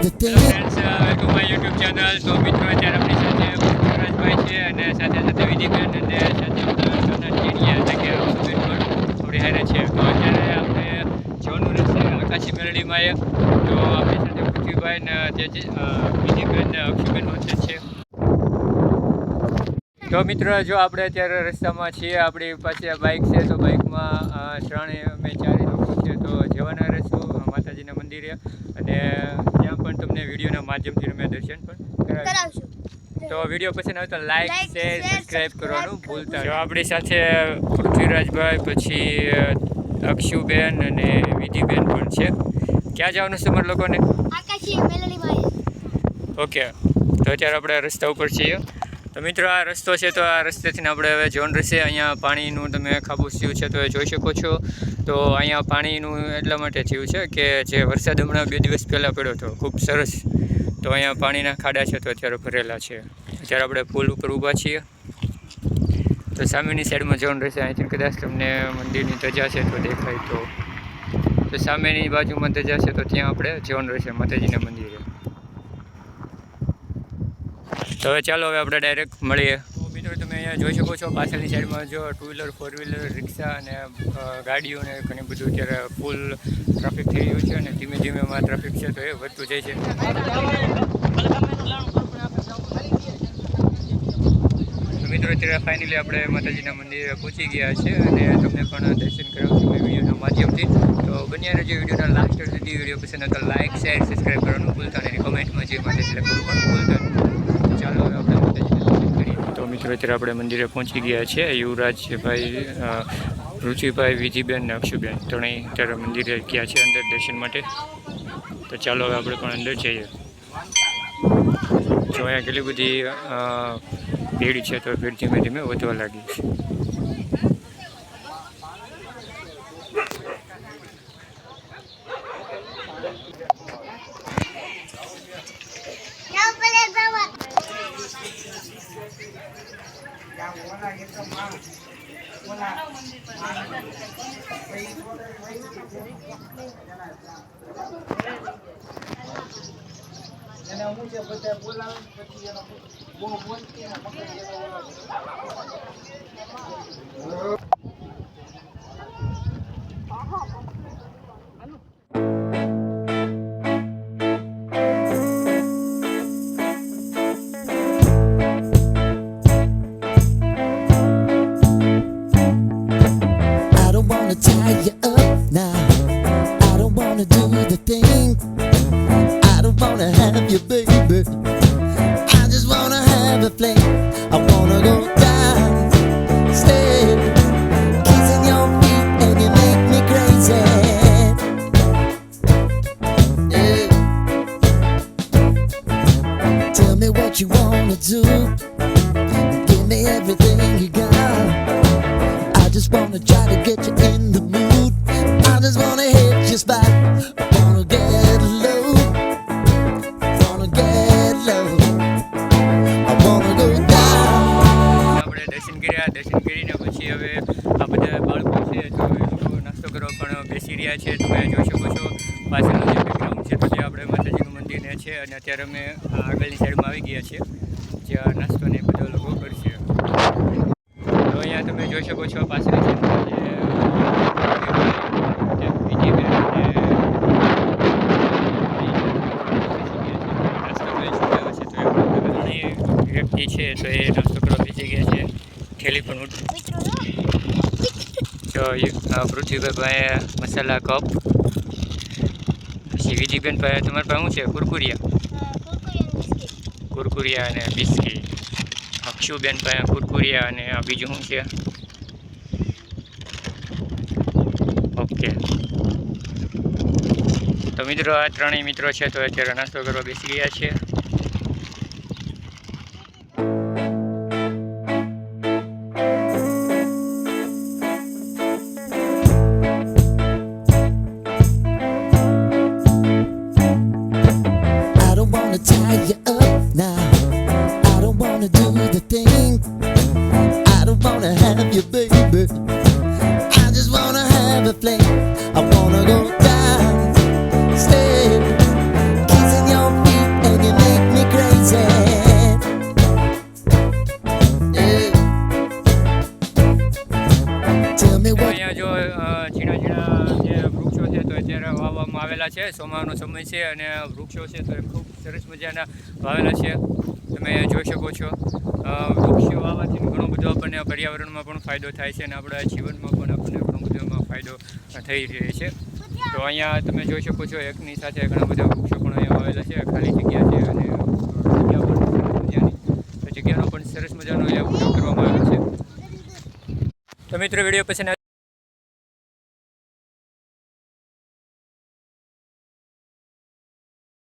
the thing. Friends welcome my YouTube channel. તો મિત્રો અત્યારે આપણી સાથે પૃથ્વીરાજભાઈ છે અને સાથે સાથે વિધિબેન અને સાથે આપણા ટેનિયા એટલે કે અક્ષુબેન પણ થોડી હારે છે. તો અત્યારે આપણે જવાનું રહેશે આકાશી મેલડીમાં એ. તો આપણી સાથે પૃથ્વીભાઈ ને વિધિબેન ને અક્ષુબેન વચ્ચે છે. તો મિત્રો જો આપણે અત્યારે રસ્તામાં છીએ, આપણી પાસે બાઇક છે. તો બાઇકમાં અમે ચારે લોકો છે. તો જવાના રહીશું માતાજીના મંદિરે અને ત્યાં પણ તમને વિડીયોના માધ્યમથી અમે દર્શન પણ કરાવીશું. તો વિડીયો પસંદ આવે તો લાઈક શેર સબસ્ક્રાઈબ કરવાનું ભૂલતા. જો આપણી સાથે પૃથ્વીરાજભાઈ, પછી અક્ષુબેન અને વિધિબેન પણ છે. ક્યાં જવાનું છે તમારા લોકોને? આકાશી મેલડીમાં. ઓકે, તો અત્યારે આપણે રસ્તા ઉપર છીએ. તો મિત્રો આ રસ્તો છે. તો આ રસ્તેથી આપણે હવે જવાનું રહેશે. અહીંયા પાણીનું તમે ખાબોચિયું છે તો એ જોઈ શકો છો. તો અહીંયા પાણીનું એટલા માટે થયું છે કે જે વરસાદ હમણાં 2 દિવસ પહેલાં પડ્યો હતો ખૂબ સરસ. તો અહીંયા પાણીના ખાડા છે તો અત્યારે ભરેલા છે. અત્યારે આપણે પુલ ઉપર ઊભા છીએ. તો સામેની સાઈડમાં જવાનું રહેશે. અહીંથી કદાચ તમને મંદિરની ધજા છે તો દેખાય. તો સામેની બાજુમાં ધજા છે તો ત્યાં આપણે જવાનું રહેશે માતાજીના મંદિરે. તો હવે ચાલો હવે આપણે ડાયરેક્ટ મળીએ. તો મિત્રો તમે અહીંયા જોઈ શકો છો પાછળની સાઈડમાં જો 2 વ્હીલર 4 વ્હીલર રિક્ષા અને ગાડીઓ ને ઘણી બધું અત્યારે ફૂલ ટ્રાફિક થઈ રહ્યું છે અને ધીમે ધીમે એમાં ટ્રાફિક છે તો એ વધતું જાય છે. તો મિત્રો અત્યારે ફાઇનલી આપણે માતાજીના મંદિરે પહોંચી ગયા છે અને તમને પણ દર્શન કરાવશું વિડીયોના માધ્યમથી. તો બન્યા રહેજો વિડીયોના લાસ્ટ સુધી. વિડીયો પસંદ આવે તો લાઇક શેર સબસ્ક્રાઈબ કરવાનું ભૂલતા નહીં. કમેન્ટમાં જે માતાજી લખવાનું પણ ભૂલતા નહીં. ચાલો હવે આપણે માતાજીને દર્શન કરીએ. તો મિત્રો અત્યારે આપણે મંદિરે પહોંચી ગયા છે. યુવરાજભાઈ, પૃથ્વીભાઈ, વિધિબેન ને અક્ષુબેન ત્રણેય અત્યારે મંદિરે ગયા છે અંદર દર્શન માટે. તો ચાલો હવે આપણે પણ અંદર જઈએ. જો અહીંયા કેટલી બધી ભીડ છે તો ભીડ ધીમે ધીમે વધવા લાગી છે. Tie you up now. I don't wanna do the thing. I don't wanna have you, baby. I just wanna have a fling. I wanna go down, stay, kissing your feet, and you make me crazy. Yeah. Tell me what you wanna do. Give me everything you got. I just wanna try to get you in the mood. I just wanna hit your spot. I wanna get low. Wanna get low. I wanna go down. આપણે દર્શન કર્યા. દર્શન કરીને પછી હવે આ બધા બાળકો છે તો એ લોકો નાસ્તો કરવા પણ બેસી રહ્યા છે. તમે જોઈ શકો છો પાછળનું જે બેકગ્રાઉન્ડ છે તો ત્યાં આપણે માતાજીનું મંદિર ને છે અને અત્યારે અમે આગળની સાઈડમાં આવી ગયા છીએ જ્યાં નાસ્તો ને બધા લોકો કરશે. તો અહીંયા તમે જોઈ શકો છો પાછળની સાઈડમાં જે વિધિબેન અને નાસ્તો કરી ચૂક્યા છે. તો એ ઘણી વ્યક્તિ છે તો એ નાસ્તો કરવા બેસી ગયા છે. થેલી પણ તો પૃથ્વીભાઈ પાસે મસાલા કપ, પછી વિધિબેન પાસે તમારી પાસે શું છે? કુરકુરિયા અને બિસ્કીટ. અક્ષુબેન પાસે કુરકુરિયા અને આ બીજું શું છે? ઓકે. તો મિત્રો આ ત્રણેય મિત્રો છે તો અત્યારે નાસ્તો કરવા બેસી ગયા છે. I don't wanna tie you up now. I don't wanna do the thing. I don't wanna have you, baby. I just wanna have a fling. I wanna go down, stay, kissing your ચોમાસા છે, ચોમાસાનો સમય છે અને વૃક્ષો છે તો એ ખૂબ સરસ મજાના વાવેલા છે. તમે જોઈ શકો છો વૃક્ષો વાવવાથી ઘણો બધો આપણને પર્યાવરણમાં પણ ફાયદો થાય છે અને આપણા જીવનમાં પણ આપણને ઘણો બધો એમાં ફાયદો થઈ રહે છે. તો અહીંયા તમે જોઈ શકો છો એકની સાથે ઘણા બધા વૃક્ષો પણ અહીંયા વાવેલા છે, ખાલી જગ્યા છે અને જગ્યા પણ સરસ મજાની, તો જગ્યાનો પણ સરસ મજાનો અહીંયા ઉપયોગ કરવામાં આવ્યો છે. તો મિત્રો વિડીયો પસંદ